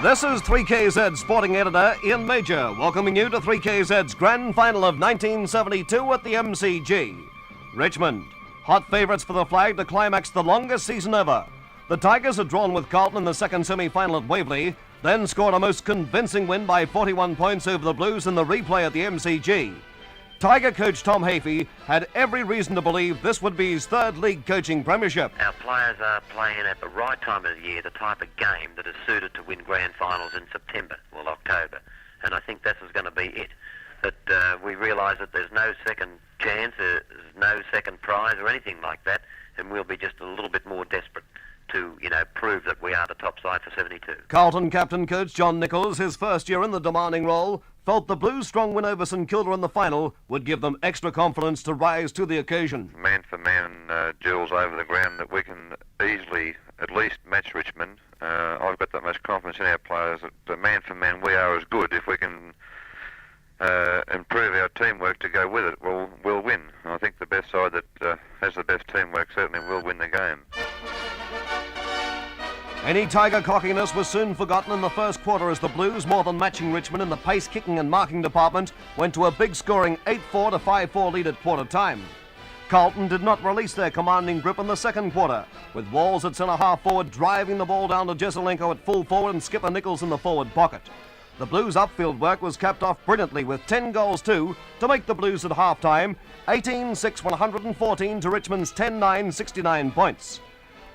This is 3KZ's sporting editor, Ian Major, welcoming you to 3KZ's grand final of 1972 at the MCG. Richmond, hot favourites for the flag to climax the longest season ever. The Tigers had drawn with Carlton in the second semi-final at Waverley, then scored a most convincing win by 41 points over the Blues in the replay at the MCG. Tiger coach Tom Hafey had every reason to believe this would be his third league coaching premiership. Our players are playing at the right time of the year, the type of game that is suited to win grand finals in September or October. And I think this is going to be it. That we realise that there's no second chance, there's no second prize or anything like that, and we'll be just a little bit more desperate to, prove that we are the top side for 72. Carlton captain coach John Nicholls, his first year in the demanding role, felt the Blues' strong win over St Kilda in the final would give them extra confidence to rise to the occasion. Man-for-man duels over the ground that we can easily at least match Richmond. I've got that much confidence in our players that man-for-man we are as good. If we can improve our teamwork to go with it, we'll win. I think the best side that has the best teamwork certainly will win the game. Any Tiger cockiness was soon forgotten in the first quarter as the Blues, more than matching Richmond in the pace, kicking and marking department, went to a big scoring 8-4 to 5-4 lead at quarter time. Carlton did not release their commanding grip in the second quarter, with Walls at centre-half forward driving the ball down to Jesselenko at full forward and Skipper Nicholls in the forward pocket. The Blues' upfield work was capped off brilliantly with 10 goals too to make the Blues at half-time 18-6-114 to Richmond's 10-9, 69 points.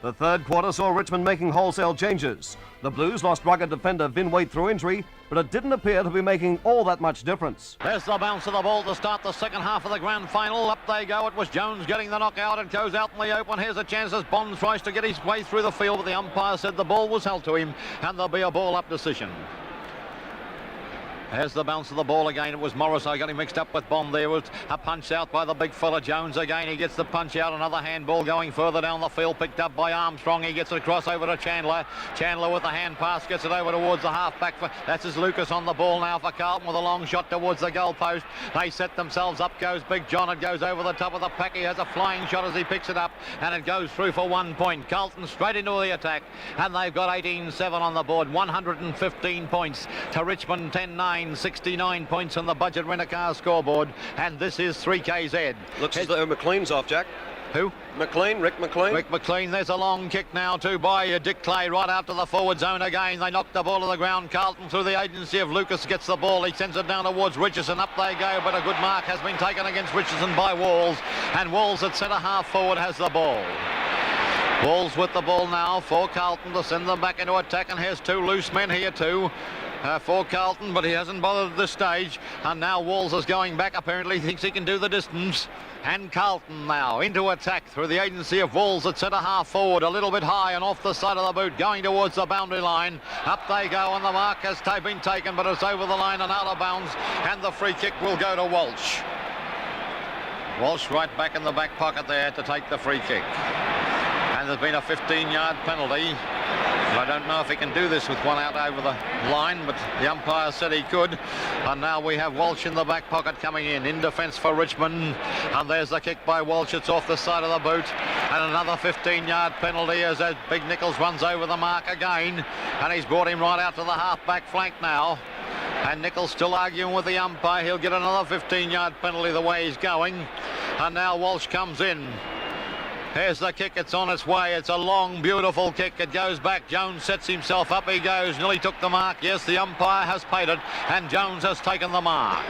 The third quarter saw Richmond making wholesale changes. The Blues lost rugged defender Vin Waite through injury, but it didn't appear to be making all that much difference. There's the bounce of the ball to start the second half of the grand final. Up they go. It was Jones getting the knockout. It goes out in the open. Here's a chance as Bond tries to get his way through the field, but the umpire said the ball was held to him, and there'll be a ball-up decision. There's the bounce of the ball again. It was Morris. I got him mixed up with Bond. There was a punch out by the big fella Jones again. He gets the punch out. Another handball going further down the field, picked up by Armstrong. He gets it across over to Chandler. Chandler with the hand pass gets it over towards the half-back. That's as Lucas on the ball now for Carlton with a long shot towards the goal post. They set themselves up. Goes Big John. It goes over the top of the pack. He has a flying shot as he picks it up, and it goes through for 1 point. Carlton straight into the attack, and they've got 18-7 on the board. 115 points to Richmond 10-9. 69 points on the budget rent-a-car scoreboard, and this is 3KZ. Looks as though McLean's off, Jack. Who? McLean, Rick McLean. Rick McLean. There's a long kick now too by Dick Clay right out to the forward zone again. They knock the ball to the ground. Carlton through the agency of Lucas gets the ball. He sends it down towards Richardson. Up they go, but a good mark has been taken against Richardson by Walls, and Walls at centre half forward has the ball. Walls with the ball now for Carlton to send them back into attack, and here's two loose men here too. For Carlton, but he hasn't bothered at this stage, and now Walls is going back. Apparently thinks he can do the distance, and Carlton now into attack through the agency of Walls at centre half forward, a little bit high and off the side of the boot, going towards the boundary line. Up they go, and the mark has been taken, but it's over the line and out of bounds, and the free kick will go to Walsh. Walsh right back in the back pocket there to take the free kick, and there's been a 15-yard penalty. I don't know if he can do this with one out over the line, but the umpire said he could. And now we have Walsh in the back pocket coming in defence for Richmond. And there's the kick by Walsh. It's off the side of the boot. And another 15-yard penalty as Big Nicholls runs over the mark again. And he's brought him right out to the half-back flank now. And Nicholls still arguing with the umpire. He'll get another 15-yard penalty the way he's going. And now Walsh comes in. Here's the kick. It's on its way. It's a long, beautiful kick. It goes back. Jones sets himself up. He goes. Nearly took the mark. Yes, the umpire has paid it, and Jones has taken the mark.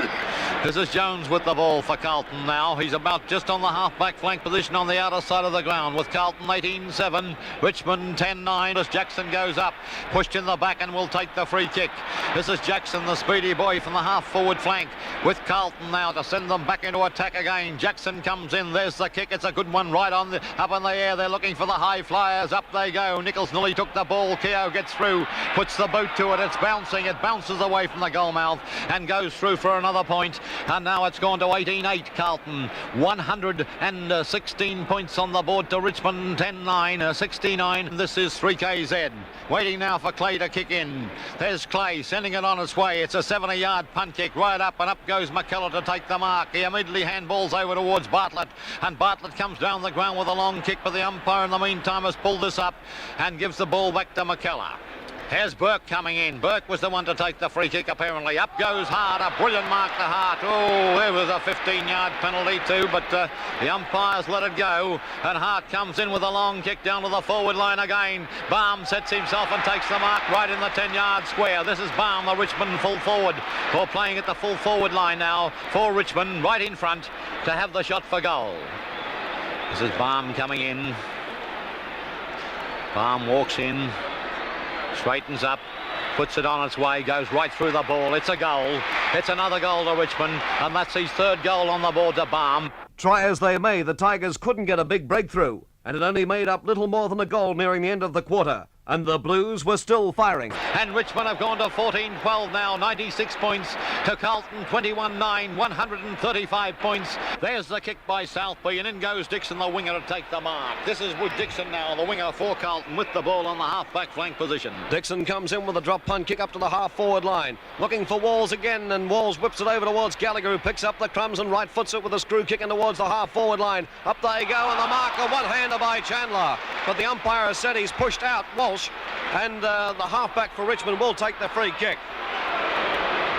This is Jones with the ball for Carlton now. He's about just on the half-back flank position on the outer side of the ground with Carlton 18-7, Richmond 10-9 as Jackson goes up. Pushed in the back and will take the free kick. This is Jackson, the speedy boy from the half-forward flank with Carlton now to send them back into attack again. Jackson comes in. There's the kick. It's a good one right on the... Up in the air, they're looking for the high flyers. Up they go. Nicholls nearly took the ball. Keogh gets through, puts the boot to it. It's bouncing. It bounces away from the goal mouth and goes through for another point. And now it's gone to 18-8 Carlton. 116 points on the board to Richmond 10-9, 69. This is 3KZ. Waiting now for Clay to kick in. There's Clay sending it on its way. It's a 70-yard punt kick right up, and up goes McKellar to take the mark. He immediately handballs over towards Bartlett, and Bartlett comes down the ground with a long kick, but the umpire in the meantime has pulled this up and gives the ball back to McKellar. Here's Burke coming in. Burke was the one to take the free kick, apparently. Up goes Hart, a brilliant mark to Hart. Oh, there was a 15-yard penalty too, but the umpires let it go, and Hart comes in with a long kick down to the forward line again. Baum sets himself and takes the mark right in the 10-yard square. This is Baum, the Richmond full forward, or playing at the full forward line now for Richmond, right in front to have the shot for goal. This is Baum coming in. Baum walks in, straightens up, puts it on its way, goes right through the ball. It's a goal. It's another goal to Richmond, and that's his third goal on the board to Baum. Try as they may, the Tigers couldn't get a big breakthrough, and it only made up little more than a goal nearing the end of the quarter. And the Blues were still firing. And Richmond have gone to 14-12 now, 96 points to Carlton, 21-9, 135 points. There's the kick by Southby, and in goes Dixon, the winger, to take the mark. This is Wood Dixon now, the winger for Carlton, with the ball on the half-back flank position. Dixon comes in with a drop punt kick up to the half-forward line, looking for Walls again, and Walls whips it over towards Gallagher, who picks up the crumbs and right foots it with a screw kick in towards the half-forward line. Up they go, and the marker one-hander by Chandler. But the umpire has said he's pushed out Walsh, and the halfback for Richmond will take the free kick.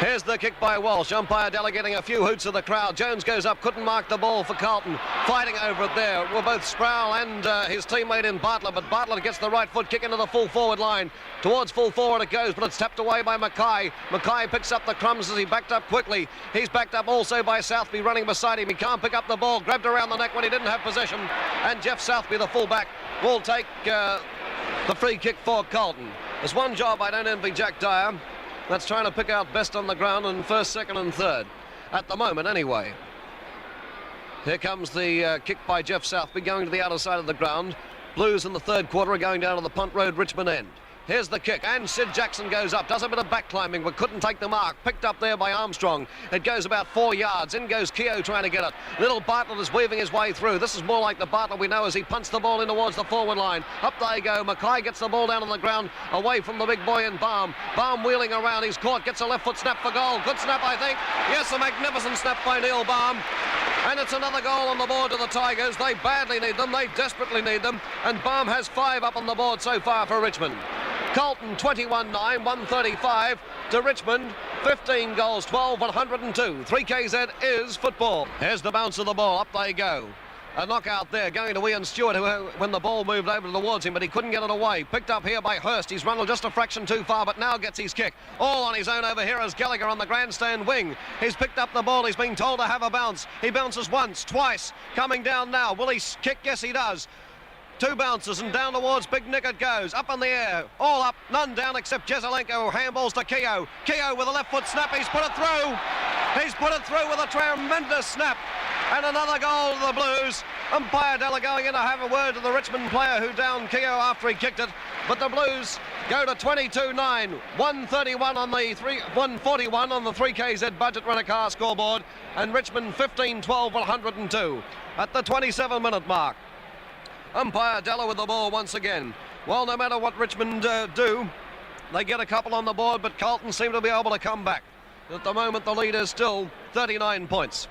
Here's the kick by Walsh. Umpire delegating a few hoots of the crowd. Jones goes up, couldn't mark the ball for Carlton. Fighting over it there were both Sproul and his teammate in Bartlett, but Bartlett gets the right foot kick into the full forward line. Towards full forward it goes, but it's tapped away by Mackay. Mackay picks up the crumbs as he backed up quickly. He's backed up also by Southby running beside him. He can't pick up the ball. Grabbed around the neck when he didn't have possession. And Jeff Southby, the fullback, will take the free kick for Carlton. There's one job I don't envy Jack Dyer. That's trying to pick out best on the ground in first, second and third. At the moment, anyway. Here comes the kick by Jeff Southby going to the outer side of the ground. Blues in the third quarter are going down to the Punt Road Richmond end. Here's the kick, and Sid Jackson goes up, does a bit of back climbing, but couldn't take the mark. Picked up there by Armstrong. It goes about 4 yards. In goes Keogh trying to get it. Little Bartlett is weaving his way through. This is more like the Bartlett we know as he punts the ball in towards the forward line. Up they go. Mackay gets the ball down on the ground, away from the big boy in Baum. Baum wheeling around. He's caught, gets a left foot snap for goal. Good snap, I think. Yes, a magnificent snap by Neil Baum. And it's another goal on the board to the Tigers. They badly need them. They desperately need them. And Baum has 5 up on the board so far for Richmond. Carlton 21-9, 135 to Richmond. 15 goals, 12, 102. 3KZ is football. Here's the bounce of the ball. Up they go. A knockout there going to Ian Stewart, who, when the ball moved over towards him, but he couldn't get it away. Picked up here by Hurst. He's run just a fraction too far, but now gets his kick. All on his own over here is Gallagher on the grandstand wing. He's picked up the ball. He's been told to have a bounce. He bounces once, twice. Coming down now. Will he kick? Yes, he does. 2 bounces and down towards Big Nick it goes. Up in the air. All up. None down except Jezelenko, who handballs to Keogh. Keogh with a left foot snap. He's put it through. He's put it through with a tremendous snap. And another goal to the Blues. Umpire Della going in to have a word to the Richmond player who downed Keogh after he kicked it. But the Blues go to 22-9. 131 on the 141 on the 3KZ budget rent-a-car scoreboard. And Richmond 15-12, 102 at the 27-minute mark. Umpire Della with the ball once again. Well, no matter what Richmond do, they get a couple on the board, but Carlton seem to be able to come back. At the moment, the lead is still 39 points.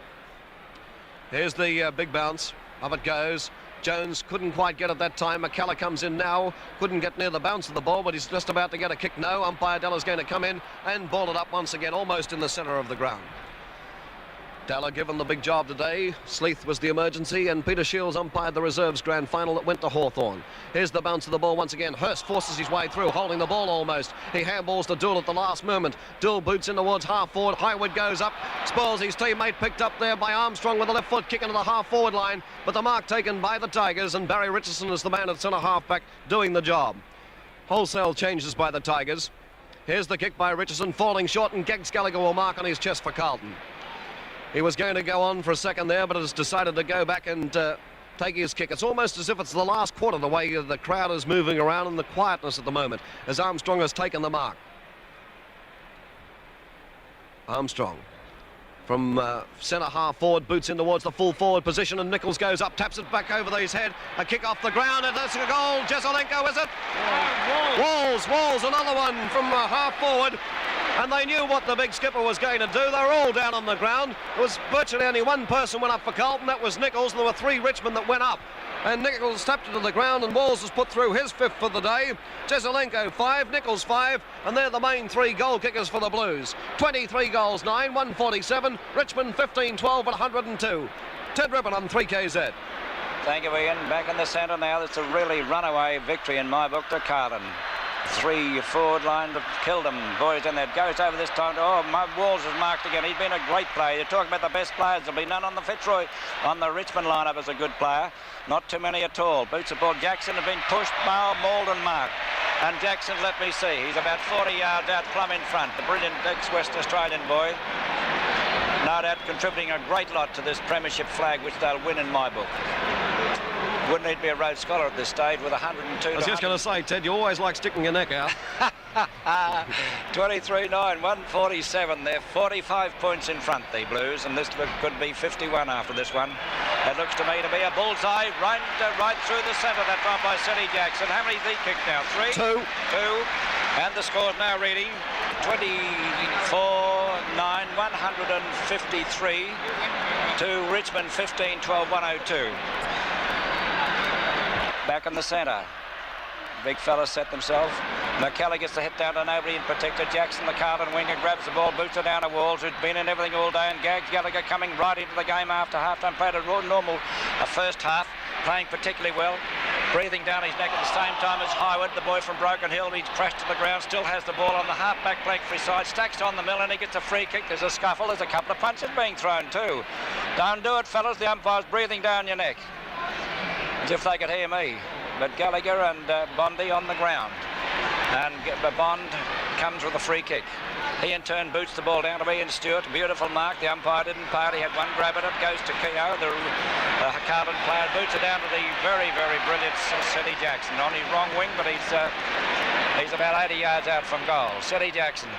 Here's the big bounce. Up it goes. Jones couldn't quite get it that time. McKellar comes in now. Couldn't get near the bounce of the ball, but he's just about to get a kick. No, umpire Della's going to come in and ball it up once again, almost in the centre of the ground. Della given the big job today. Sleeth was the emergency, and Peter Shields umpired the reserves grand final that went to Hawthorn. Here's the bounce of the ball once again. Hurst forces his way through, holding the ball almost. He handballs to Dool at the last moment. Dool boots in towards half forward. Highwood goes up, spoils his teammate, picked up there by Armstrong with a left foot kick into the half forward line, but the mark taken by the Tigers, and Barry Richardson is the man at centre half back doing the job. Wholesale changes by the Tigers. Here's the kick by Richardson, falling short, and Geggs Gallagher will mark on his chest for Carlton. He was going to go on for a second there, but has decided to go back and take his kick. It's almost as if it's the last quarter, the way the crowd is moving around and the quietness at the moment, as Armstrong has taken the mark. Armstrong from centre half forward, boots in towards the full forward position, and Nichols goes up, taps it back over his head. A kick off the ground, and that's a goal. Jezelenko, is it? Walls, another one from half forward. And they knew what the big skipper was going to do. They were all down on the ground. There was virtually only one person went up for Carlton. That was Nichols, and there were 3 Richmond that went up. And Nichols tapped it to the ground, and Walls has put through his 5th for the day. Jesselenko 5, Nichols 5, and they're the main 3 goal kickers for the Blues. 23 goals, 9, 147. Richmond 15, 12, 102. Ted Ribbon on 3KZ. Thank you, Ian. Back in the centre now. It's a really runaway victory in my book to Carlton. 3 forward line to killed them. Boys in there. Goes over this time. Oh, Walls has marked again. He's been a great player. You're talking about the best players. There'll be none on the Fitzroy. On the Richmond lineup as a good player. Not too many at all. Boots the ball. Jackson has been pushed, mauled and marked. And Jackson, let me see. He's about 40 yards out, plumb in front. The brilliant ex-West Australian boy. No doubt contributing a great lot to this premiership flag, which they'll win in my book. Wouldn't need to be a Rhodes Scholar at this stage with 102. I was just going to say, Ted, you always like sticking your neck out. 23-9, 147. They're 45 points in front, the Blues, and this could be 51 after this one. It looks to me to be a bullseye right through the centre, that one by Ceddy Jackson. How many's he kicked now? 3? 2. And the score's now reading 24-9, 153 to Richmond 15, 12, 102. Back in the centre. Big fella set themselves. McKellar gets the hit down to nobody in protector. Jackson, the Carlton winger, grabs the ball, boots it down to Walls, who's been in everything all day, and Gags Gallagher coming right into the game after half-time. Played a normal first half, playing particularly well. Breathing down his neck at the same time as Highwood, the boy from Broken Hill. He's crashed to the ground, still has the ball on the half-back flank for his side. Stacks on the mill and he gets a free kick. There's a scuffle. There's a couple of punches being thrown too. Don't do it, fellas. The umpire's breathing down your neck. As if they could hear me. But Gallagher and Bondi on the ground. And Bond comes with a free kick. He in turn boots the ball down to Ian Stewart. Beautiful mark. The umpire didn't part. He had one grab at it. Goes to Keogh, the Carlton player. Boots it down to the very, very brilliant Ceddy Jackson. On his wrong wing, but he's about 80 yards out from goal. Ceddy Jackson,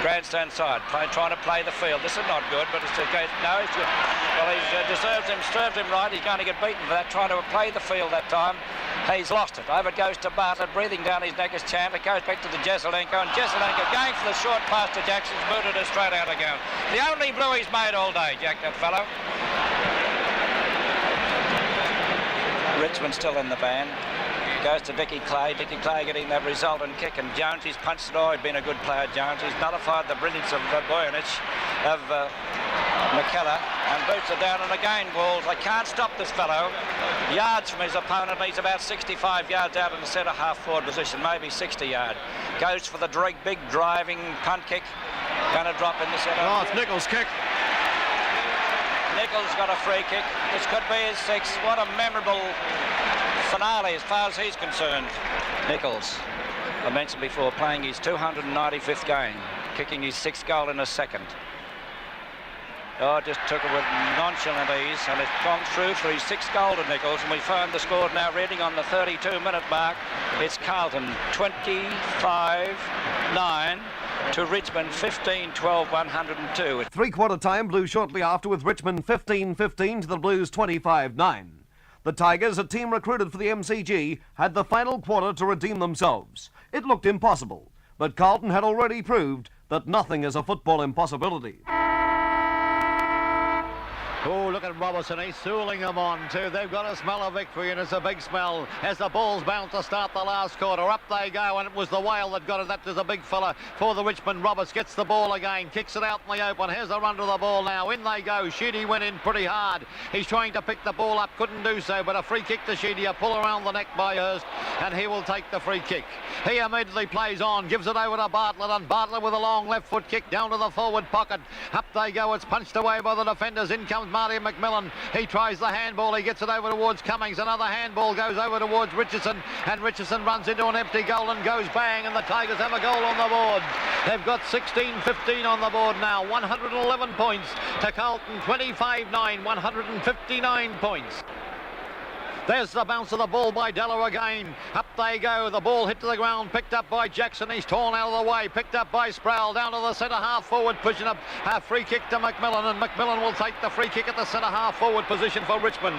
grandstand side, trying to play the field. This is not good, but it's okay. No, it's good. Well, he's served him right. He's going to get beaten for that, trying to play the field that time. He's lost it. Over it goes to Bartlett, breathing down his neck as Chandler. Goes back to the Jesselenko, and Jesselenko going for the short pass to Jackson's booted it straight out again. The only blue he's made all day, Jack, that fellow. Richmond still in the band. Goes to Dickie Clay. Dickie Clay getting that resultant kick, and Jones, he's punched it all. He's been a good player, Jones. He's nullified the brilliance of Boyanich, of McKellar, and boots it down, and again Walls. They can't stop this fellow. Yards from his opponent. He's about 65 yards out in the centre half forward position, maybe 60 yard. Goes for the big driving punt kick. Going to drop in the centre. Oh, it's Nichols' kick. Nichols got a free kick. This could be his 6th. What a memorable finale as far as he's concerned. Nichols, I mentioned before, playing his 295th game, kicking his 6th goal in a second. Oh, just took it with nonchalant ease, and it's gone through for his 6th goal to Nichols, and we find the score now reading on the 32-minute mark. It's Carlton 25-9 to Richmond 15-12, 102. 3-quarter time, Blues shortly after, with Richmond 15-15 to the Blues 25-9. The Tigers, a team recruited for the MCG, had the final quarter to redeem themselves. It looked impossible, but Carlton had already proved that nothing is a football impossibility. Oh, look at Robertson. He's sooling them on too. They've got a smell of victory, and it's a big smell as the ball's bound to start the last quarter. Up they go, and it was the Whale that got it. That was a big fella for the Richmond. Roberts gets the ball again, kicks it out in the open. Here's a run to the ball now. In they go. Sheedy went in pretty hard. He's trying to pick the ball up, couldn't do so, but a free kick to Sheedy. A pull around the neck by Hurst, and he will take the free kick. He immediately plays on, gives it over to Bartlett, and Bartlett with a long left foot kick down to the forward pocket. Up they go. It's punched away by the defenders. In comes Marty McMillan. He tries the handball. He gets it over towards Cummings. Another handball goes over towards Richardson, and Richardson runs into an empty goal and goes bang, and the Tigers have a goal on the board. They've got 16-15 on the board now. 111 points to Carlton. 25-9, 159 points. There's the bounce of the ball by Della again. Up they go. The ball hit to the ground, picked up by Jackson. He's torn out of the way, picked up by Sproul. Down to the centre half forward, pushing up a free kick to McMillan, and McMillan will take the free kick at the centre half forward position for Richmond.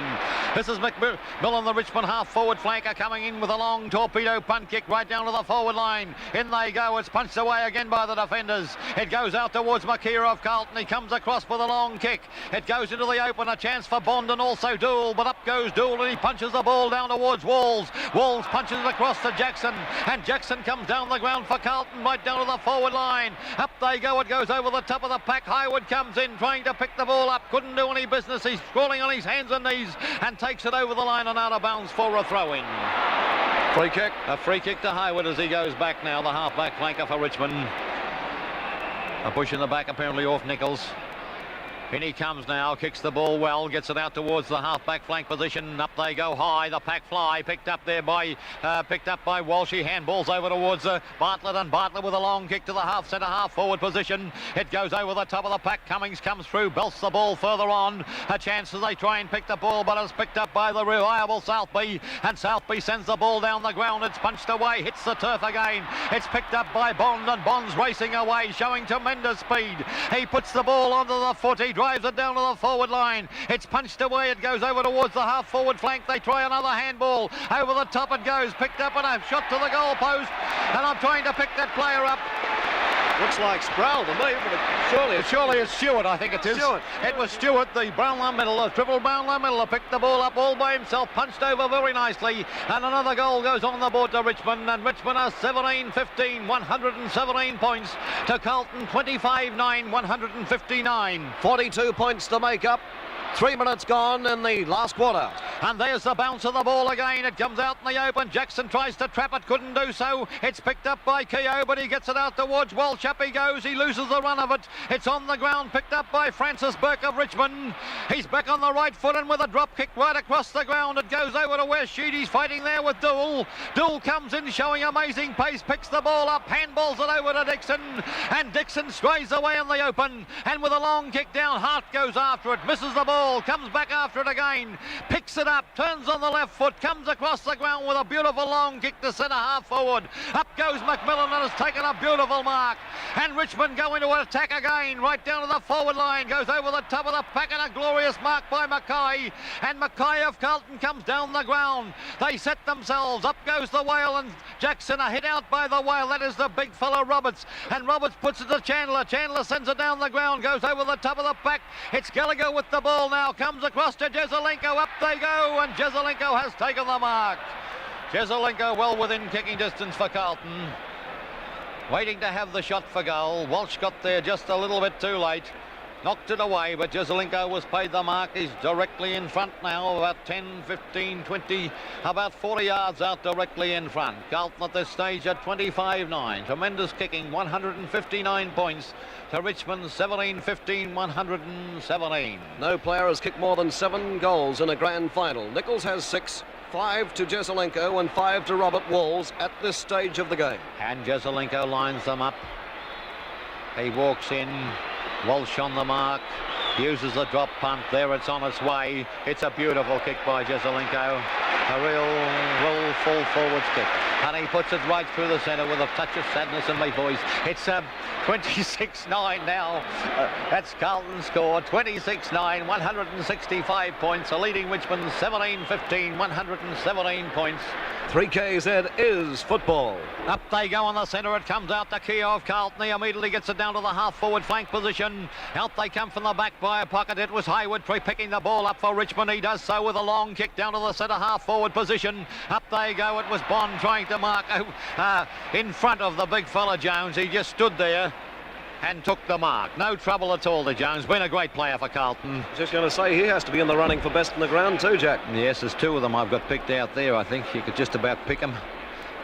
This is McMillan, the Richmond half forward flanker, coming in with a long torpedo punt kick right down to the forward line. In they go. It's punched away again by the defenders. It goes out towards McKeer of Carlton. He comes across with a long kick. It goes into the open, a chance for Bond and also Dool, but up goes Dool and he punches the ball down towards Walls. Walls punches it across to Jackson, and Jackson comes down the ground for Carlton, right down to the forward line. Up they go. It goes over the top of the pack. Highwood comes in trying to pick the ball up, couldn't do any business. He's crawling on his hands and knees and takes it over the line and out of bounds for a throw-in. Free kick. A free kick to Highwood as he goes back now, the half-back flanker for Richmond. A push in the back apparently off Nichols. In he comes now, kicks the ball well, gets it out towards the half-back flank position. Up they go high, the pack fly, picked up by Walsh. He handballs over towards Bartlett, and Bartlett with a long kick to the centre half forward position. It goes over the top of the pack. Cummings comes through, belts the ball further on. A chance as they try and pick the ball, but it's picked up by the reliable Southby, and Southby sends the ball down the ground. It's punched away, hits the turf again. It's picked up by Bond, and Bond's racing away, showing tremendous speed. He puts the ball onto the foot. He drives it down to the forward line. It's punched away. It goes over towards the half forward flank. They try another handball. Over the top it goes. Picked up and a shot to the goal post. And I'm trying to pick that player up. Looks like Sproul to me, but Surely it's Stewart, I think it is. Stewart. It was Stewart, the Brownlow middle, the triple Brownlow middle, picked the ball up all by himself, punched over very nicely, and another goal goes on the board to Richmond, and Richmond are 17-15, 117 points to Carlton, 25-9, 159. 42 points to make up. 3 minutes gone in the last quarter. And there's the bounce of the ball again. It comes out in the open. Jackson tries to trap it, couldn't do so. It's picked up by Keogh, but he gets it out towards Walsh. Up he goes. He loses the run of it. It's on the ground, picked up by Francis Burke of Richmond. He's back on the right foot and with a drop kick right across the ground. It goes over to where Sheedy's fighting there with Dool. Dool comes in showing amazing pace, picks the ball up, handballs it over to Dixon, and Dixon strays away in the open, and with a long kick down, Hart goes after it, misses the ball, comes back after it again, picks it up, turns on the left foot, comes across the ground with a beautiful long kick to centre half forward. Up goes McMillan and has taken a beautiful mark, and Richmond go into an attack again, right down to the forward line, goes over the top of the pack, and a glorious mark by Mackay, and Mackay of Carlton comes down the ground. They set themselves, up goes the Whale, and Jackson a hit out by the Whale. That is the big fellow Roberts, and Roberts puts it to Chandler. Chandler sends it down the ground, goes over the top of the pack. It's Gallagher with the ball now, comes across to Jezelenko. Up they go, and Jezelenko has taken the mark. Jezelenko well within kicking distance for Carlton, waiting to have the shot for goal. Walsh got there just a little bit too late, knocked it away, but Jezelenko was paid the mark. He's directly in front now, about 10, 15, 20, about 40 yards out directly in front. Carlton at this stage at 25-9. Tremendous kicking, 159 points to Richmond, 17-15, 117. No player has kicked more than 7 goals in a grand final. Nichols has 6, 5 to Jezelenko and 5 to Robert Walls at this stage of the game. And Jezelenko lines them up. He walks in. Walsh on the mark, uses the drop punt. There it's on its way. It's a beautiful kick by Jezelenko. A real full forwards kick. And he puts it right through the centre with a touch of sadness in my voice. It's 26-9 now. That's Carlton's score. 26-9, 165 points. A leading Richmond 17-15, 117 points. 3KZ is football. Up they go on the centre. It comes out to Keogh of Carlton. He immediately gets it down to the half-forward flank position. Out they come from the back by a pocket. It was Hayward picking the ball up for Richmond. He does so with a long kick down to the centre half-forward position. Up they go. It was Bond trying to mark in front of the big fella Jones. He just stood there and took the mark. No trouble at all to Jones. Been a great player for Carlton. Just going to say he has to be in the running for best in the ground too, Jack. Yes, there's 2 of them I've got picked out there. I think you could just about pick them.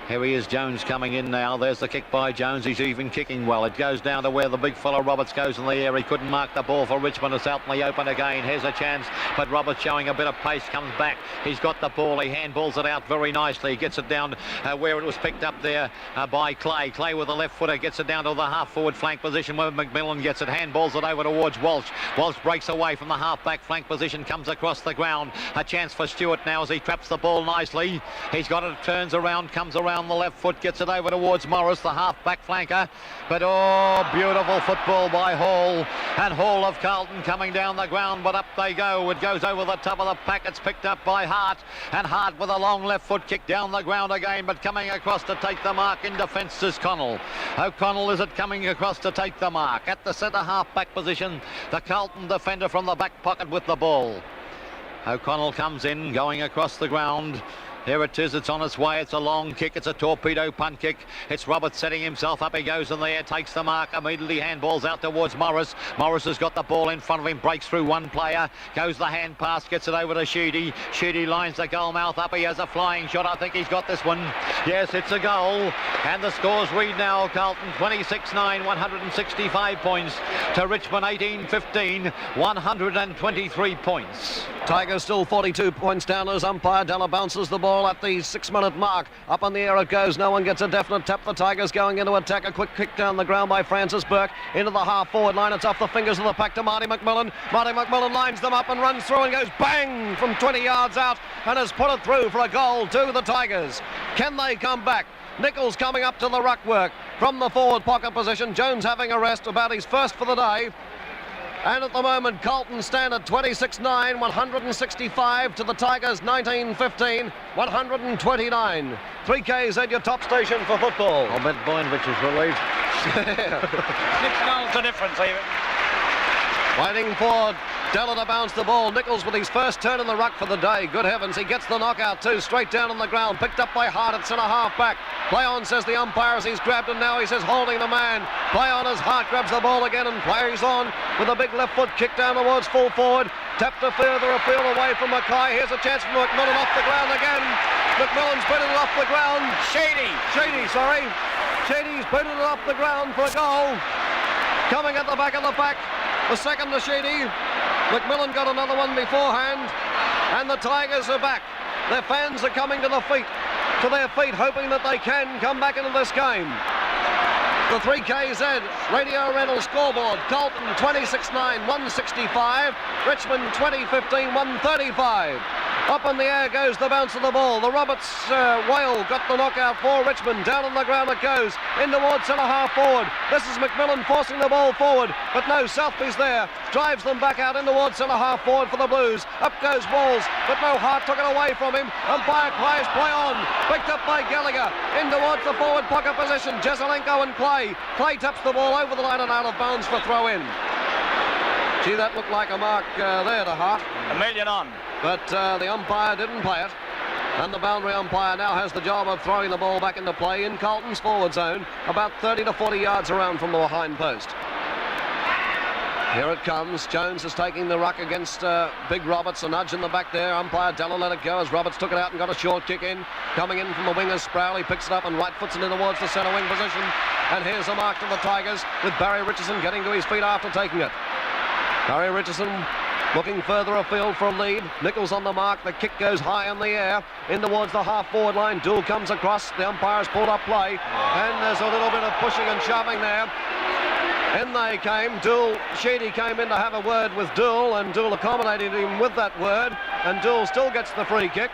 Here he is, Jones coming in now. There's the kick by Jones. He's even kicking well. It goes down to where the big fellow Roberts goes in the air. He couldn't mark the ball for Richmond. It's out in the open again. Here's a chance, but Roberts showing a bit of pace, comes back. He's got the ball. He handballs it out very nicely. He gets it down where it was picked up there by Clay. Clay with the left footer gets it down to the half-forward flank position where McMillan gets it. Handballs it over towards Walsh. Walsh breaks away from the half-back flank position, comes across the ground. A chance for Stewart now as he traps the ball nicely. He's got it, turns around, comes around the left foot, gets it over towards Morris, the half-back flanker. But oh, beautiful football by Hall. And Hall of Carlton coming down the ground, but up they go. It goes over the top of the pack. It's picked up by Hart. And Hart with a long left foot kick down the ground again, but coming across to take the mark in defence is Connell. O'Connell is it coming across to take the mark. At the centre half-back position, the Carlton defender from the back pocket with the ball. O'Connell comes in, going across the ground. Here it is, it's on its way, it's a long kick, it's a torpedo punt kick. It's Roberts setting himself up, he goes in there, takes the mark, immediately handballs out towards Morris. Morris has got the ball in front of him, breaks through one player, goes the hand pass, gets it over to Sheedy. Sheedy lines the goal mouth up, he has a flying shot, I think he's got this one. Yes, it's a goal, and the scores read now, Carlton 26-9, 165 points, to Richmond 18-15, 123 points. Tigers still 42 points down as umpire Della bounces the ball at the 6-minute mark. Up in the air it goes. No one gets a definite tap. The Tigers going into attack. A quick kick down the ground by Francis Burke into the half-forward line. It's off the fingers of the pack to Marty McMillan. Marty McMillan lines them up and runs through and goes bang from 20 yards out and has put it through for a goal to the Tigers. Can they come back? Nichols coming up to the ruck work from the forward pocket position. Jones having a rest, about his first for the day. And at the moment, Carlton stand at 26-9, 165 to the Tigers 19-15, 129. 3K's at your top station for football. I'll bet Boynovich is relieved. 6 goals the difference even. Waiting for Della to bounce the ball. Nichols with his first turn in the ruck for the day. Good heavens, he gets the knockout too, straight down on the ground. Picked up by Hart at centre half back. Play on, says the umpire as he's grabbed him now. He says holding the man. Play on as Hart grabs the ball again and plays on with a big left foot kick down towards full forward. Tapped a further afield away from Mackay. Here's a chance for McMillan off the ground again. McMillan's booted it off the ground. Sheedy's booted it off the ground for a goal. Coming at the back of the pack. The second to Sheedy. McMillan got another one beforehand. And the Tigers are back. Their fans are coming to their feet, hoping that they can come back into this game. The 3KZ Radio Rental scoreboard. Carlton 26-9, 165. Richmond 20-15, 135. Up in the air goes the bounce of the ball. The Roberts whale got the knockout for Richmond. Down on the ground it goes. In towards centre half forward. This is McMillan forcing the ball forward. But no, Southby's there. Drives them back out in towards centre half forward for the Blues. Up goes Walls. But no, Hart took it away from him. Umpire plays play on. Picked up by Gallagher. In towards the forward pocket position. Jezelenko and Clay. Clay taps the ball over the line and out of bounds for throw in. Gee, that looked like a mark there to Hart. A million on. But the umpire didn't play it. And the boundary umpire now has the job of throwing the ball back into play in Carlton's forward zone, about 30 to 40 yards around from the behind post. Here it comes. Jones is taking the ruck against Big Roberts. A nudge in the back there. Umpire Della let it go as Roberts took it out and got a short kick in. Coming in from the wingers, Sprowley picks it up and right foots it in towards the centre wing position. And here's a mark to the Tigers with Barry Richardson getting to his feet after taking it. Barry Richardson looking further afield for a lead. Nichols on the mark. The kick goes high in the air in towards the half-forward line. Dool comes across. The umpire's pulled up play. And there's a little bit of pushing and shoving there. In they came. Sheedy came in to have a word with Dool, and Dool accommodated him with that word. And Dool still gets the free kick.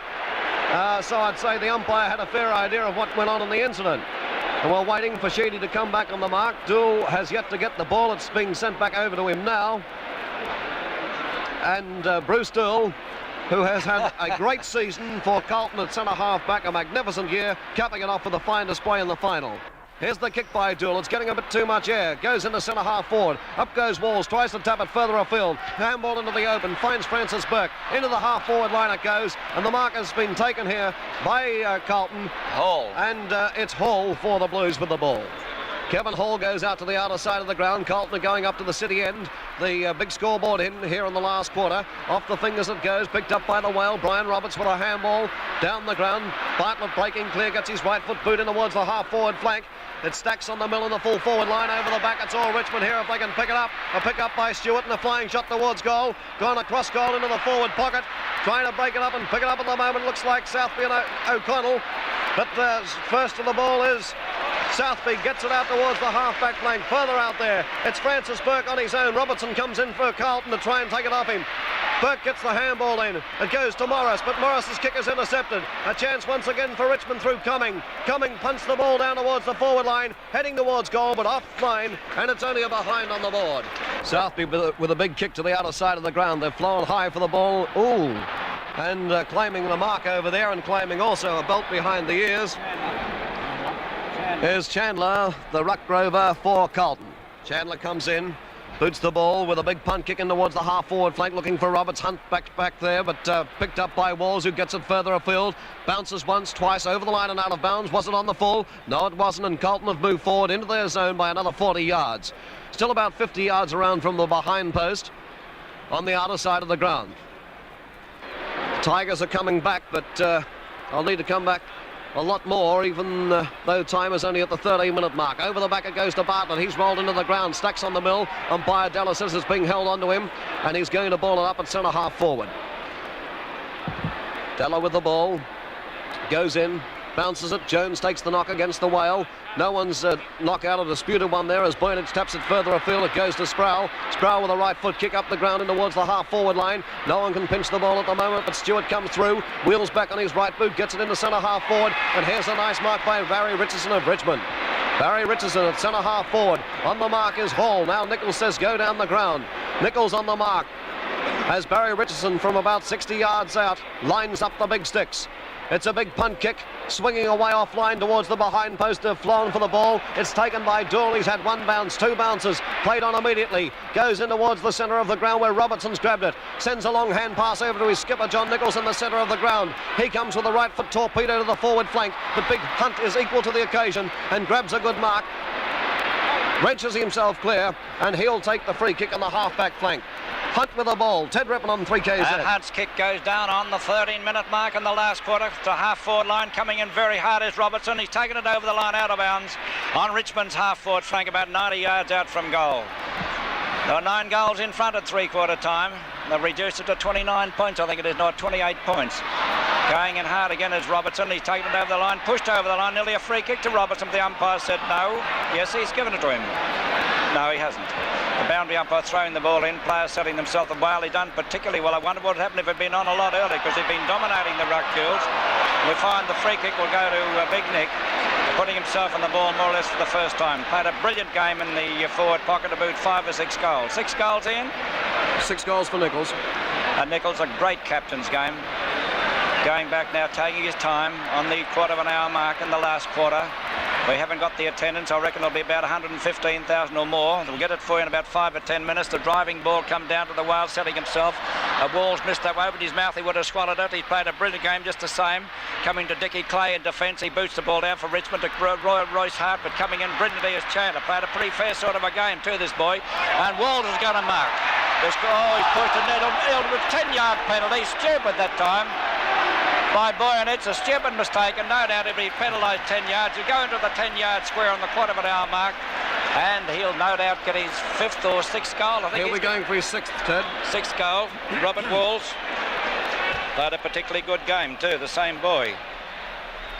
So I'd say the umpire had a fair idea of what went on in the incident. And we're waiting for Sheedy to come back on the mark. Dool has yet to get the ball. It's being sent back over to him now. And Bruce Dool, who has had a great season for Carlton at centre half back, a magnificent year, capping it off with a fine display in the final. Here's the kick by Dool. It's getting a bit too much air. Goes into centre half forward. Up goes Walls. Tries to tap it further afield. Handball into the open. Finds Francis Burke. Into the half forward line it goes. And the mark has been taken here by Carlton. Hall. And it's Hall for the Blues with the ball. Kevin Hall goes out to the outer side of the ground. Carlton are going up to the city end. The big scoreboard in here in the last quarter. Off the fingers it goes, picked up by the whale. Brian Roberts with a handball down the ground. Bartlett breaking clear, gets his right foot boot in towards the half-forward flank. It stacks on the mill in the full forward line over the back. It's all Richmond here if they can pick it up. A pick up by Stewart and a flying shot towards goal. Gone across goal into the forward pocket. Trying to break it up and pick it up at the moment. Looks like Southby and O'Connell. But first of the ball is Southby, gets it out towards the half-back flank. Further out there, it's Francis Burke on his own. Robertson comes in for Carlton to try and take it off him. Burke gets the handball in. It goes to Morris, but Morris's kick is intercepted. A chance once again for Richmond through Cumming. Cumming punts the ball down towards the forward line, heading towards goal, but offline, and it's only a behind on the board. Southby with a big kick to the outer side of the ground. They've flown high for the ball. Ooh. And claiming the mark over there and claiming also a belt behind the ears is Chandler, the ruck rover for Carlton. Chandler comes in, boots the ball with a big punt kick in towards the half-forward flank, looking for Roberts. Hunt back there, but picked up by Walls, who gets it further afield. Bounces once, twice, over the line and out of bounds. Was it on the full? No, it wasn't, and Carlton have moved forward into their zone by another 40 yards. Still about 50 yards around from the behind post on the outer side of the ground. Tigers are coming back, but I'll need to come back a lot more, even though time is only at the 13-minute mark. Over the back it goes to Bartlett. He's rolled into the ground, stacks on the mill. Umpire Dallas says it's being held onto him, and he's going to ball it up at centre half forward. Della with the ball, goes in, bounces it. Jones takes the knock against the whale. No one's knock out, a disputed one there as Boynage taps it further afield. It goes to Sproul. Sproul with a right foot kick up the ground in towards the half-forward line. No one can pinch the ball at the moment, but Stewart comes through, wheels back on his right boot, gets it into centre half-forward, and here's a nice mark by Barry Richardson of Richmond. Barry Richardson at centre half-forward. On the mark is Hall. Now Nichols says go down the ground. Nichols on the mark as Barry Richardson from about 60 yards out lines up the big sticks. It's a big punt kick, swinging away offline towards the behind post. They've flown for the ball. It's taken by Dool. He's had one bounce, two bounces, played on immediately. Goes in towards the centre of the ground where Robertson's grabbed it. Sends a long hand pass over to his skipper, John Nichols, in the centre of the ground. He comes with a right foot torpedo to the forward flank, but Big Hunt is equal to the occasion and grabs a good mark. Wrenches himself clear, and he'll take the free kick on the half-back flank. Hunt with the ball. Ted Rippon on 3Ks. And Hunt's kick goes down on the 13-minute mark in the last quarter to half-forward line. Coming in very hard is Robertson. He's taken it over the line out of bounds on Richmond's half-forward flank, about 90 yards out from goal. There are 9 goals in front at three-quarter time. They've reduced it to 29 points, I think it is, not 28 points. Going in hard again is Robertson. He's taken it over the line, pushed over the line, nearly a free kick to Robertson. The umpire said no. Yes, he's given it to him. No, he hasn't. The boundary umpire throwing the ball in, players setting themselves up well. He done particularly well. I wonder what would happen if he'd been on a lot earlier, because he'd been dominating the ruck duels. We find the free kick will go to Big Nick, putting himself on the ball more or less for the first time. Played a brilliant game in the forward pocket to boot 5 or 6 goals. 6 goals in. 6 goals for Nichols. And Nichols, a great captain's game. Going back now, taking his time on the quarter of an hour mark in the last quarter. We haven't got the attendance. I reckon it'll be about 115,000 or more. We'll get it for you in about 5 or 10 minutes. The driving ball come down to the whale, setting himself. Walls missed that way, but his mouth, he would have swallowed it. He's played a brilliant game just the same. Coming to Dickie Clay in defence. He boots the ball down for Richmond to Royce Hart, but coming in brilliantly as Chandler. Played a pretty fair sort of a game too, this boy. And Walls is going to mark. He's pushed a net on 10-yard penalty. Stupid that time by Boyan. It's a stupid mistake, and no doubt he'll be penalised 10 yards. You go into the 10-yard square on the quarter of an hour mark, and he'll no doubt get his 5th or 6th goal. I think he'll be going for his 6th, Ted. 6th goal. Robert Walls played a particularly good game too, the same boy.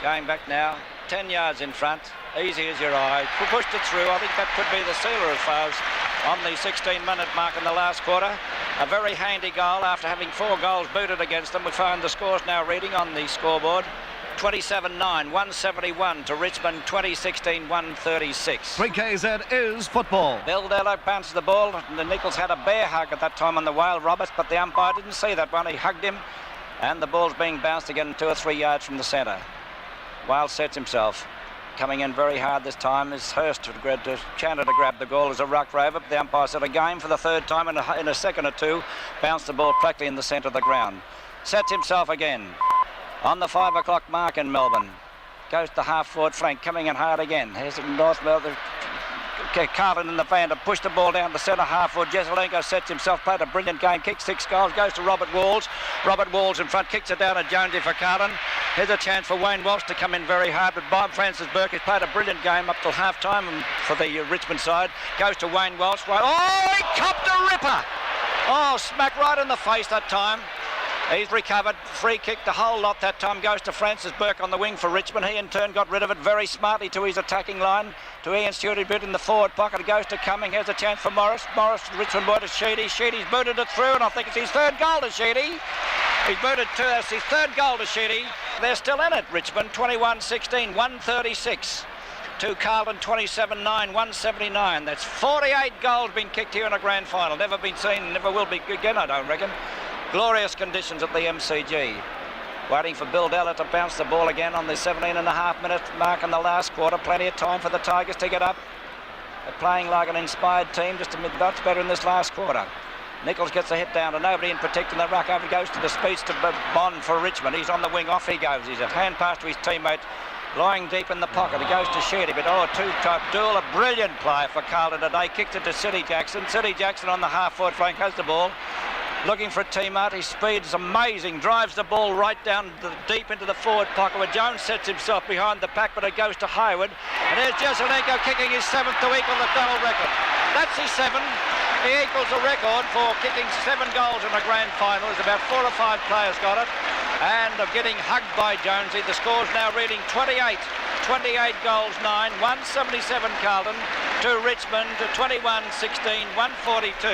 Going back now, 10 yards in front, easy as your eye. Pushed it through. I think that could be the sealer as far as on the 16-minute mark in the last quarter. A very handy goal after having 4 goals booted against them. We find the scores now reading on the scoreboard. 27-9, 171 to Richmond, 2016, 136. 3KZ is football. Bill Della bounces the ball. The Nichols had a bear hug at that time on the whale, Roberts, but the umpire didn't see that one. He hugged him, and the ball's being bounced again 2 or 3 yards from the centre. Whale sets himself. Coming in very hard this time is Hurst to Chandler to grab the goal as a ruck rover. The umpire said a game for the 3rd time in a second or 2. Bounced the ball practically in the centre of the ground. Sets himself again. On the 5 o'clock mark in Melbourne. Goes to half-forward flank, coming in hard again. Here's North Melbourne. Carlton in the van to push the ball down the centre half forward. Jesselenko sets himself, played a brilliant game, kicks 6 goals, goes to Robert Walls. Robert Walls in front, kicks it down to Jonesy for Carlton. Here's a chance for Wayne Walsh to come in very hard, but Bob Francis Burke has played a brilliant game up till half-time for the Richmond side. Goes to Wayne Walsh. Oh, he copped a ripper! Oh, smack right in the face that time. He's recovered. Free kick, the whole lot that time goes to Francis Burke on the wing for Richmond. He in turn got rid of it very smartly to his attacking line. To Ian Stewart, he booted in the forward pocket. It goes to Cumming. Here's a chance for Morris. Morris, the Richmond boy to Sheedy. Sheedy's booted it through, and I think it's his 3rd goal to Sheedy. He's booted 2. That's his 3rd goal to Sheedy. They're still in it, Richmond. 21-16, 136. To Carlton, 27-9, 179. That's 48 goals been kicked here in a grand final. Never been seen, never will be again, I don't reckon. Glorious conditions at the MCG. Waiting for Bill Della to bounce the ball again on the 17.5-minute mark in the last quarter. Plenty of time for the Tigers to get up. They're playing like an inspired team, just a bit much better in this last quarter. Nichols gets a hit down to nobody in protecting the ruck. Over he goes to the speeds to Bond for Richmond. He's on the wing, off he goes. He's a hand pass to his teammate. Lying deep in the pocket, he goes to Sheedy, but two-type duel, a brilliant player for Carlton today. Kicks it to City Jackson. City Jackson on the half-forward flank has the ball. Looking for a teammate. His speed is amazing. Drives the ball right down deep into the forward pocket where Jones sets himself behind the pack, but it goes to Hayward. And there's Jesselenko kicking his 7th to equal the Donald record. That's his 7. He equals the record for kicking 7 goals in a grand final. There's about 4 or 5 players got it. And of getting hugged by Jonesy. The score's now reading 28. 28 goals, 9, 177 Carlton to Richmond to 21-16, 142.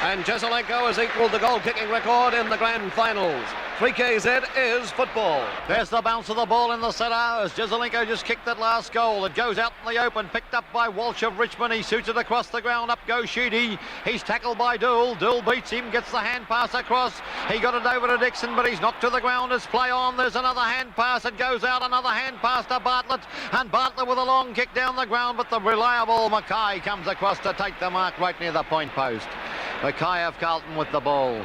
And Jesselenko has equalled the goal-kicking record in the grand finals. 3KZ is football. There's the bounce of the ball in the centre as Jesselenko just kicked that last goal. It goes out in the open, picked up by Walsh of Richmond. He shoots it across the ground. Up goes Sheedy. He's tackled by Dool. Dool beats him, gets the hand pass across. He got it over to Dixon, but he's knocked to the ground as play on. There's another hand pass. It goes out. Another hand pass to Bartlett. And Bartlett with a long kick down the ground, but the reliable Mackay comes across to take the mark right near the point post. Mackay of Carlton with the ball.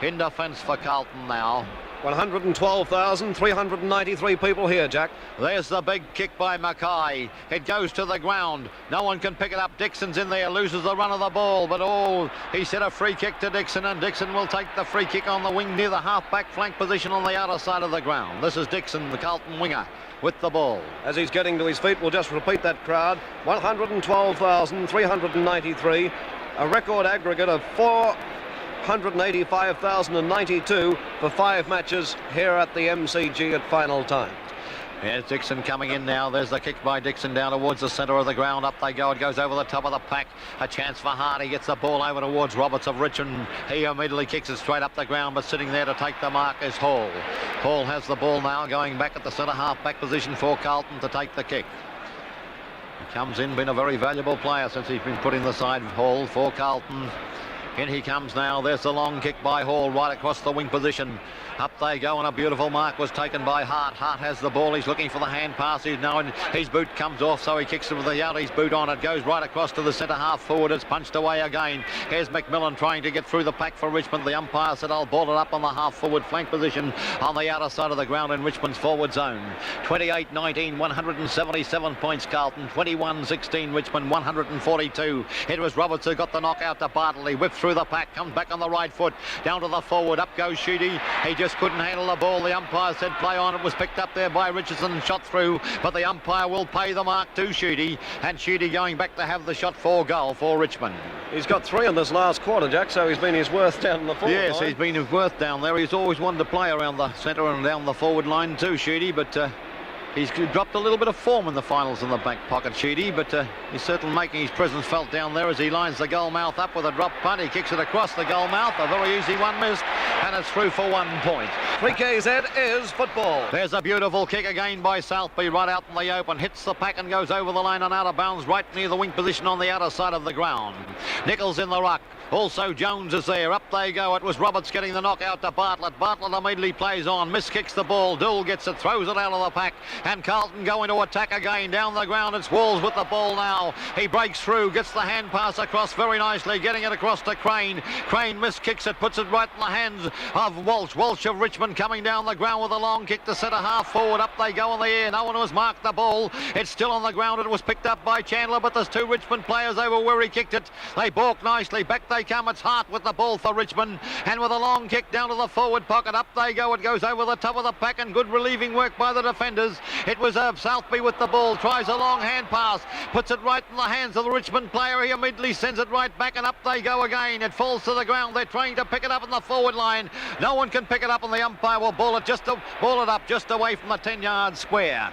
In defence for Carlton now. 112,393 people here, Jack. There's the big kick by Mackay. It goes to the ground. No one can pick it up. Dixon's in there, loses the run of the ball, but he set a free kick to Dixon, and Dixon will take the free kick on the wing near the half-back flank position on the outer side of the ground. This is Dixon, the Carlton winger, with the ball. As he's getting to his feet, we'll just repeat that crowd. 112,393, a record aggregate of 485,092 for 5 matches here at the MCG at final time. Here's Dixon coming in now. There's the kick by Dixon down towards the centre of the ground. Up they go. It goes over the top of the pack. A chance for Hart. He gets the ball over towards Roberts of Richmond. He immediately kicks it straight up the ground, but sitting there to take the mark is Hall. Hall has the ball now, going back at the centre half-back position for Carlton to take the kick. He comes in, been a very valuable player since he's been put in the side. Hall for Carlton. In he comes now. There's the long kick by Hall right across the wing position. Up they go, and a beautiful mark was taken by Hart. Hart has the ball. He's looking for the hand pass. He's now in. His boot comes off, so he kicks it with the out. His boot on. It goes right across to the centre half forward. It's punched away again. Here's McMillan trying to get through the pack for Richmond. The umpire said, I'll ball it up on the half forward flank position on the outer side of the ground in Richmond's forward zone. 28-19, 177 points Carlton. 21-16 Richmond, 142. It was Roberts who got the knockout to Bartlett. He whipped through the pack, comes back on the right foot, down to the forward. Up goes Sheedy. He just couldn't handle the ball. The umpire said play on. It was picked up there by Richardson and shot through, but the umpire will pay the mark to Sheedy, and Sheedy going back to have the shot for goal for Richmond. He's got 3 in this last quarter, Jack, so he's been his worth down in the forward line. Yes, he's been his worth down there. He's always wanted to play around the centre and down the forward line too, Sheedy, but he's dropped a little bit of form in the finals in the back pocket, Sheedy, but he's certainly making his presence felt down there as he lines the goal mouth up with a drop punt. He kicks it across the goal mouth. A very easy one missed, and it's through for 1 point. 3KZ is football. There's a beautiful kick again by Southby right out in the open. Hits the pack and goes over the line and out of bounds right near the wing position on the outer side of the ground. Nichols in the ruck. Also Jones is there. Up they go. It was Roberts getting the knockout to Bartlett. Bartlett immediately plays on. Miss kicks the ball. Dool gets it, throws it out of the pack, and Carlton go into attack again. Down the ground, it's Walls with the ball now. He breaks through, gets the hand pass across very nicely, getting it across to Crane. Crane miss kicks it, puts it right in the hands of Walsh. Walsh of Richmond coming down the ground with a long kick to centre half forward. Up they go in the air. No one has marked the ball. It's still on the ground. It was picked up by Chandler, but there's two Richmond players over where he kicked it. They balk nicely. Back they come. It's Hart with the ball for Richmond, and with a long kick down to the forward pocket. Up they go. It goes over the top of the pack, and good relieving work by the defenders. It was Southby with the ball. Tries a long hand pass. Puts it right in the hands of the Richmond player. He immediately sends it right back, and up they go again. It falls to the ground. They're trying to pick it up in the forward line. No one can pick it up, and the umpire will ball it up just away from the 10-yard square.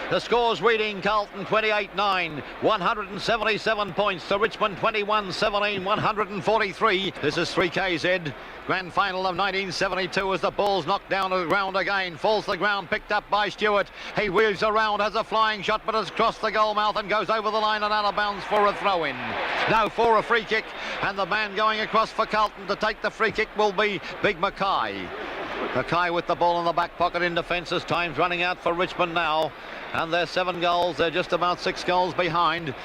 The score's reading Carlton 28-9, 177 points to Richmond 21-17, 143. This is 3KZ. Grand final of 1972 as the ball's knocked down to the ground again. Falls to the ground, picked up by Stewart. He wheels around, has a flying shot, but has crossed the goal mouth and goes over the line and out of bounds for a throw-in. Now for a free kick, and the man going across for Carlton to take the free kick will be Big Mackay. Mackay with the ball in the back pocket in defence as time's running out for Richmond now. And they're 7 goals. They're just about 6 goals behind.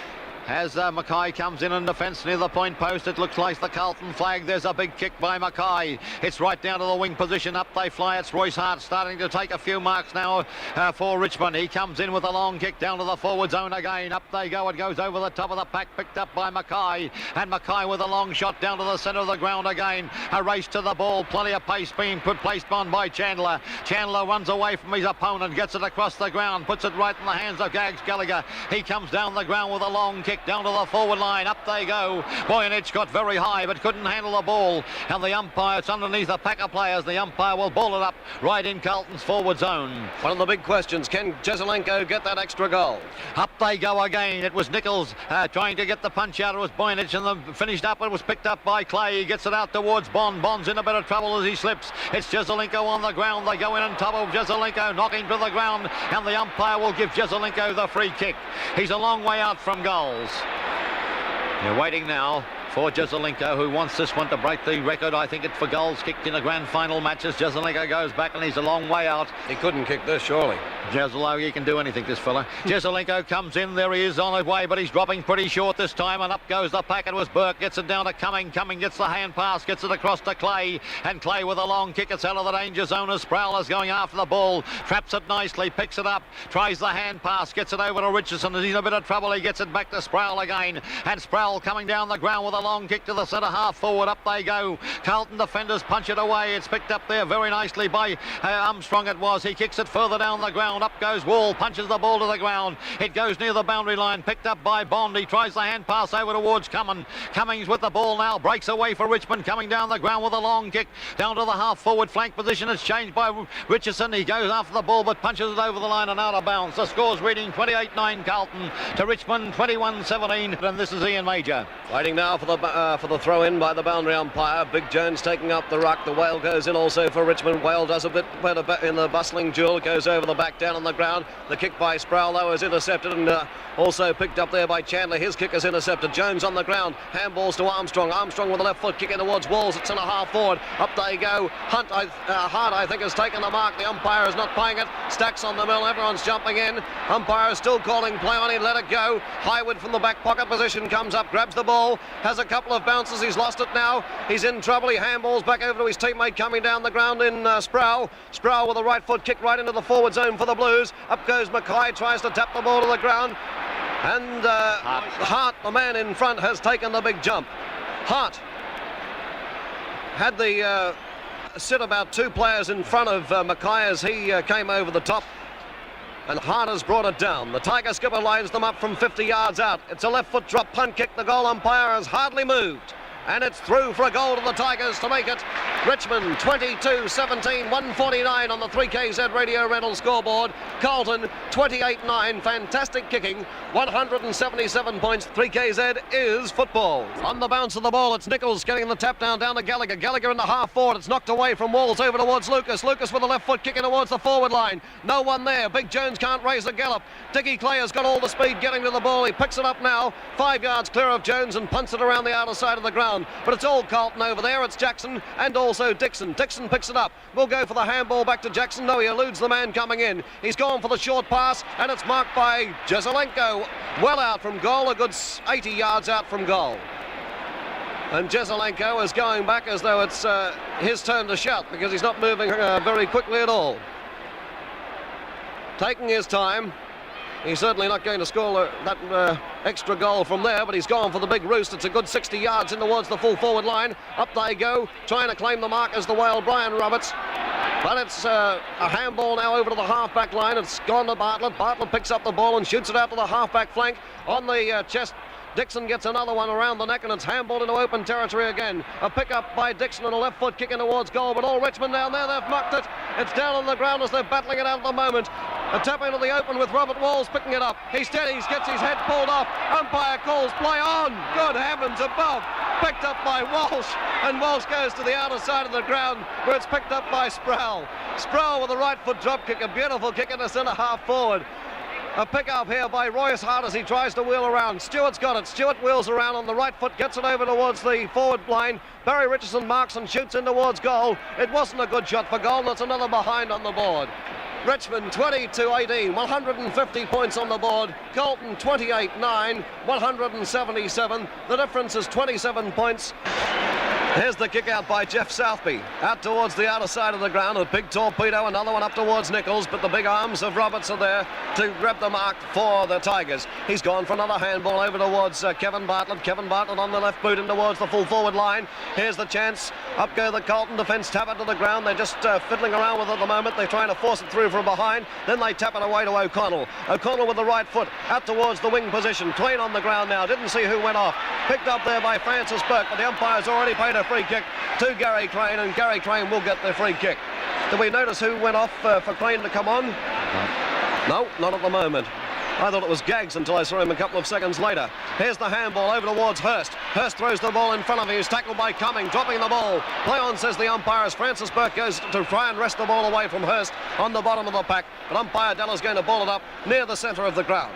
As Mackay comes in defence near the point post, it looks like the Carlton flag. There's a big kick by Mackay. It's right down to the wing position. Up they fly. It's Royce Hart starting to take a few marks now for Richmond. He comes in with a long kick down to the forward zone again. Up they go. It goes over the top of the pack, picked up by Mackay. And Mackay with a long shot down to the centre of the ground again. A race to the ball. Plenty of pace being placed on by Chandler. Chandler runs away from his opponent, gets it across the ground, puts it right in the hands of Gags Gallagher. He comes down the ground with a long kick down to the forward line. Up they go. Boyanich got very high but couldn't handle the ball, and the umpire, it's underneath the pack of players. The umpire will ball it up right in Carlton's forward zone. One of the big questions, can Jezelenko get that extra goal? Up they go again. It was Nichols trying to get the punch out. It was Boyanich, and then finished up. It was picked up by Clay. He gets it out towards Bond. Bond's in a bit of trouble as he slips. It's Jezelenko on the ground. They go in on top of Jezelenko, knock him to the ground, and the umpire will give Jezelenko the free kick. He's a long way out from goals. They're waiting now for Jezelenko, who wants this one to break the record. I think it's for goals kicked in the grand final matches. Jezelenko goes back, and he's a long way out. He couldn't kick this, surely. Jezelenko, he can do anything, this fella. Jezelenko comes in. There he is on his way, but he's dropping pretty short this time, and up goes the pack. It was Burke, gets it down to Cumming. Cumming gets the hand pass, gets it across to Clay, and Clay with a long kick. It's out of the danger zone as Sproul is going after the ball. Traps it nicely, picks it up, tries the hand pass, gets it over to Richardson. He's in a bit of trouble. He gets it back to Sproul again, and Sproul coming down the ground with a long kick to the centre half forward. Up they go. Carlton defenders punch it away. It's picked up there very nicely by Armstrong. It was. He kicks it further down the ground. Up goes Wall, punches the ball to the ground. It goes near the boundary line, picked up by Bond. He tries the hand pass over towards Cummins. Cummings with the ball now, breaks away for Richmond, coming down the ground with a long kick down to the half forward flank position. It's changed by Richardson. He goes after the ball but punches it over the line and out of bounds. The score's reading 28-9 Carlton to Richmond 21-17, and this is Ian Major. Waiting now for the throw-in by the boundary umpire. Big Jones taking up the ruck. The Whale goes in also for Richmond. Whale does a bit better in the bustling duel. Goes over the back down on the ground. The kick by Sproul, though, is intercepted and also picked up there by Chandler. His kick is intercepted. Jones on the ground. Handballs to Armstrong. Armstrong with the left foot kicking towards Walls. It's in a half forward. Up they go. Hart, I think, has taken the mark. The umpire is not playing it. Stacks on the mill. Everyone's jumping in. Umpire is still calling play on him. Let it go. Highwood from the back pocket position comes up, grabs the ball, has a couple of bounces. He's lost it now. He's in trouble. He handballs back over to his teammate coming down the ground in Sproul. Sproul with a right foot kick right into the forward zone for the Blues. Up goes Mackay, tries to tap the ball to the ground. And Hart, the man in front, has taken the big jump. Hart had the sit about 2 players in front of Mackay as he came over the top. And Hart has brought it down. The Tiger skipper lines them up from 50 yards out. It's a left foot drop punt kick. The goal umpire has hardly moved. And it's through for a goal to the Tigers to make it Richmond 22-17, 149 on the 3KZ Radio Rental scoreboard. Carlton 28-9, fantastic kicking, 177 points. 3KZ is football. On the bounce of the ball, it's Nichols getting the tap down to Gallagher. Gallagher in the half forward. It's knocked away from Walls over towards Lucas. Lucas with the left foot kicking towards the forward line. No one there. Big Jones can't raise the gallop. Dickie Clay has got all the speed getting to the ball. He picks it up now, 5 yards clear of Jones, and punts it around the outer side of the ground. But it's all Carlton over there. It's Jackson and also Dixon. Dixon picks it up. We'll go for the handball back to Jackson. No, he eludes the man coming in. He's gone for the short pass, and it's marked by Jezelenko. Well out from goal, a good 80 yards out from goal. And Jezelenko is going back as though it's his turn to shout, because he's not moving very quickly at all. Taking his time. He's certainly not going to score that extra goal from there, but he's gone for the big roost. It's a good 60 yards in towards the full forward line. Up they go, trying to claim the mark as the whale, Brian Roberts. But it's a handball now over to the half-back line. It's gone to Bartlett. Bartlett picks up the ball and shoots it out to the half-back flank on the chest. Dixon gets another one around the neck, and it's handballed into open territory again. A pick-up by Dixon and a left foot kicking towards goal, but all Richmond down there, they've mucked it. It's down on the ground as they're battling it out at the moment. A tap into the open with Robert Walls picking it up. He steadies, gets his head pulled off. Umpire calls play on. Good heavens above. Picked up by Walsh, and Walsh goes to the outer side of the ground where it's picked up by Sproul. Sproul with a right foot drop kick, a beautiful kick in the centre half forward. A pick-up here by Royce Hart as he tries to wheel around. Stewart's got it. Stewart wheels around on the right foot, gets it over towards the forward line. Barry Richardson marks and shoots in towards goal. It wasn't a good shot for goal, and that's another behind on the board. Richmond 22-18, 150 points on the board. Carlton 28-9, 177. The difference is 27 points. Here's the kick out by Jeff Southby. Out towards the outer side of the ground. A big torpedo, another one up towards Nichols, but the big arms of Roberts are there to grab the mark for the Tigers. He's gone for another handball over towards Kevin Bartlett. Kevin Bartlett on the left boot in towards the full forward line. Here's the chance. Up go the Carlton defence, tap it to the ground. They're just fiddling around with it at the moment. They're trying to force it through from behind. Then they tap it away to O'Connell. O'Connell with the right foot out towards the wing position. Twain on the ground now. Didn't see who went off. Picked up there by Francis Burke, but the umpire's already paid a free kick to Gary Crane, and Gary Crane will get the free kick. Did we notice who went off for Crane to come on? No, not at the moment. I thought it was Gaggs until I saw him a couple of seconds later. Here's the handball over towards Hurst. Hurst throws the ball in front of him. He's tackled by Cumming, dropping the ball. Play on, says the umpire, as Francis Burke goes to try and wrest the ball away from Hurst on the bottom of the pack. But umpire Della's going to ball it up near the centre of the ground.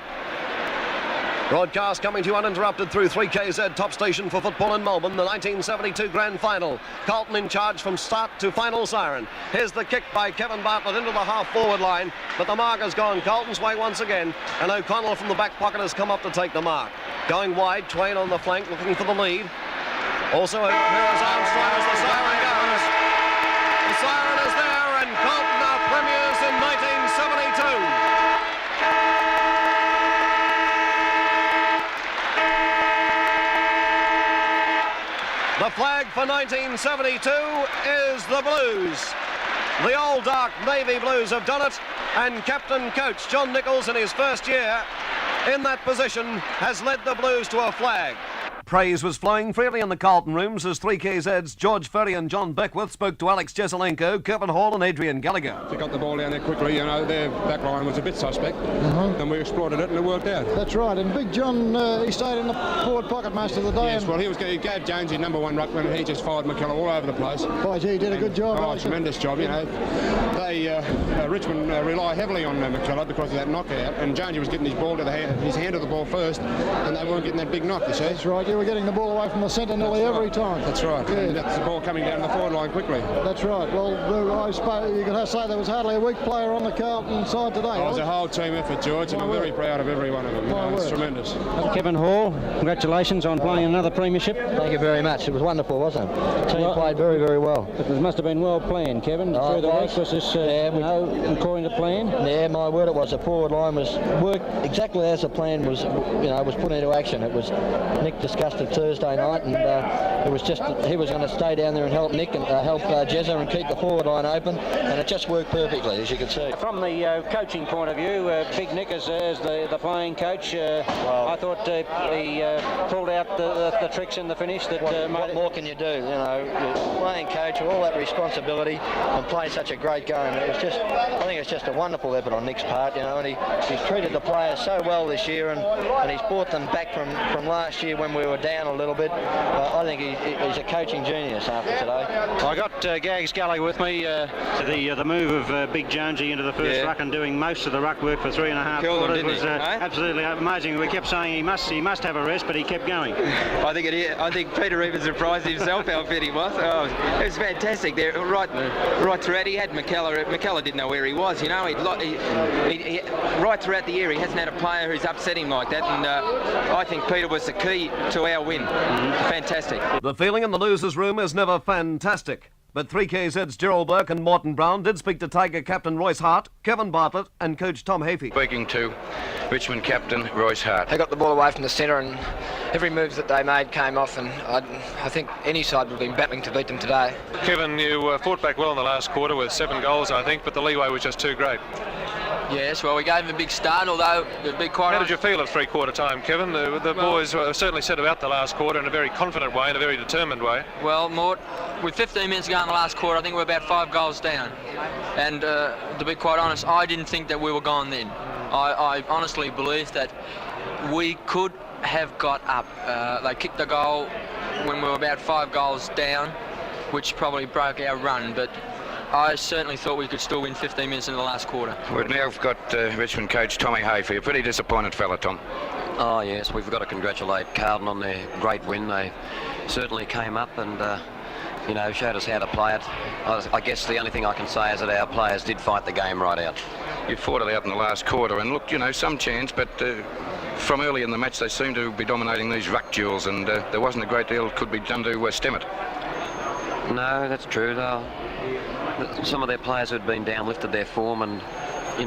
Broadcast coming to you uninterrupted through 3KZ, top station for football in Melbourne, the 1972 Grand Final. Carlton in charge from start to final siren. Here's the kick by Kevin Bartlett into the half-forward line, but the mark has gone Carlton's way once again, and O'Connell from the back pocket has come up to take the mark. Going wide, Twain on the flank, looking for the lead. Also, here is Armstrong as the siren goes. The siren is there, and Carlton are premiers in 1972. The flag for 1972 is the Blues. The old dark navy blues have done it, and captain coach John Nichols in his first year in that position has led the Blues to a flag. Praise was flowing freely in the Carlton rooms as 3KZ's George Ferry and John Beckworth spoke to Alex Jezelenko, Kevin Hall and Adrian Gallagher. They got the ball down there quickly, you know, their back line was a bit suspect, and we exploited it and it worked out. That's right, and Big John, he stayed in the forward pocket most of the day. Yes, well, he gave Jones his number one ruckman, and he just fired McKellar all over the place. By gee, he did a good job. Oh, tremendous job, you know. They, Richmond rely heavily on McKellar because of that knockout, and Jonesy was getting his hand to the ball first, and they weren't getting that big knock, you see. That's right, you were getting the ball away from the centre nearly every time. That's right, yeah. And that's the ball coming down the forward line quickly. That's right, well, I suppose you could say there was hardly a weak player on the Carlton side today. It was a whole team effort, George, and I'm very proud of every one of them. It's tremendous. Kevin Hall, congratulations on playing another premiership. Thank you very much. It was wonderful, wasn't it? The team played very, very well. It must have been well planned, Kevin, through the week. Was this, according to plan? Yeah, my word, it was. The forward line was worked exactly as the plan was, was put into action. It was Nick discussed it Thursday night, and it was just he was going to stay down there and help Nick and help Jezza and keep the forward line open, and it just worked perfectly, as you can see. From the coaching point of view, Big Nick as the playing coach, I thought he pulled out the tricks in the finish. That what more can you do? You're playing coach with all that responsibility and playing such a great game. I think it's just a wonderful effort on Nick's part, and he's treated the players so well this year, and he's brought them back from last year when we were down a little bit. I think he's a coaching genius after today. I got Gags Galley with me to the move of Big Jonesy into the first ruck and doing most of the ruck work for 3.5 quarters was absolutely amazing. We kept saying he must have a rest, but he kept going. I think Peter even surprised himself how fit he was. Oh, it was fantastic there, right throughout. He had McKellar didn't know where he was. He right throughout the year he hasn't had a player who's upset him like that, and I think Peter was the key to our win. Fantastic. The feeling in the losers' room is never fantastic. But 3KZ's Gerald Burke and Morton Brown did speak to Tiger captain Royce Hart, Kevin Bartlett and coach Tom Hafey. Speaking to Richmond captain Royce Hart. They got the ball away from the centre, and every move that they made came off, and I think any side would have been battling to beat them today. Kevin, you fought back well in the last quarter with 7 goals, I think, but the leeway was just too great. Yes, well, we gave them a big start, although it'd be quite... How did you feel at three-quarter time, Kevin? The boys certainly set about the last quarter in a very confident way, in a very determined way. Well, Mort, with 15 minutes to go in the last quarter, I think we're about 5 goals down. And to be quite honest, I didn't think that we were gone then. I honestly believe that we could have got up. They kicked the goal when we were about 5 goals down, which probably broke our run, but I certainly thought we could still win 15 minutes in the last quarter. We've now got Richmond coach Tommy Hafey, a pretty disappointed fella, Tom. Oh yes, we've got to congratulate Carlton on their great win. They certainly came up and showed us how to play it. I guess the only thing I can say is that our players did fight the game right out. You fought it out in the last quarter and looked, some chance, but from early in the match they seemed to be dominating these ruck duels, and there wasn't a great deal could be done to stem it. No, that's true. Some of their players who had been down lifted their form, and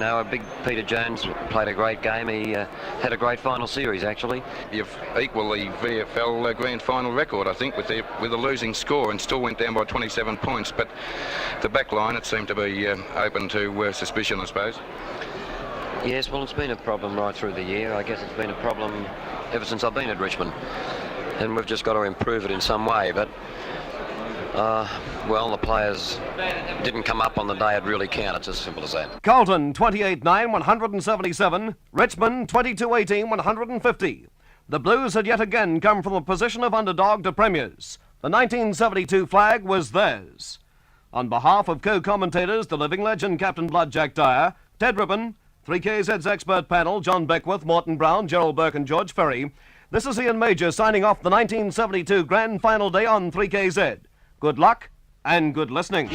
a big Peter Jones played a great game. He had a great final series, actually. You've equalled the VFL grand final record, I think, with a losing score, and still went down by 27 points. But the back line, it seemed to be open to suspicion, I suppose. Yes, well, it's been a problem right through the year. I guess it's been a problem ever since I've been at Richmond, and we've just got to improve it in some way. But well, the players didn't come up on the day it really counted. It's as simple as that. Carlton 28-9, 177. Richmond 22-18, 150. The Blues had yet again come from a position of underdog to premiers. The 1972 flag was theirs. On behalf of co-commentators, the living legend Captain Blood Jack Dyer, Ted Ribbon, 3KZ's expert panel, John Beckwith, Morton Brown, Gerald Burke and George Ferry, this is Ian Major signing off the 1972 Grand Final Day on 3KZ. Good luck and good listening.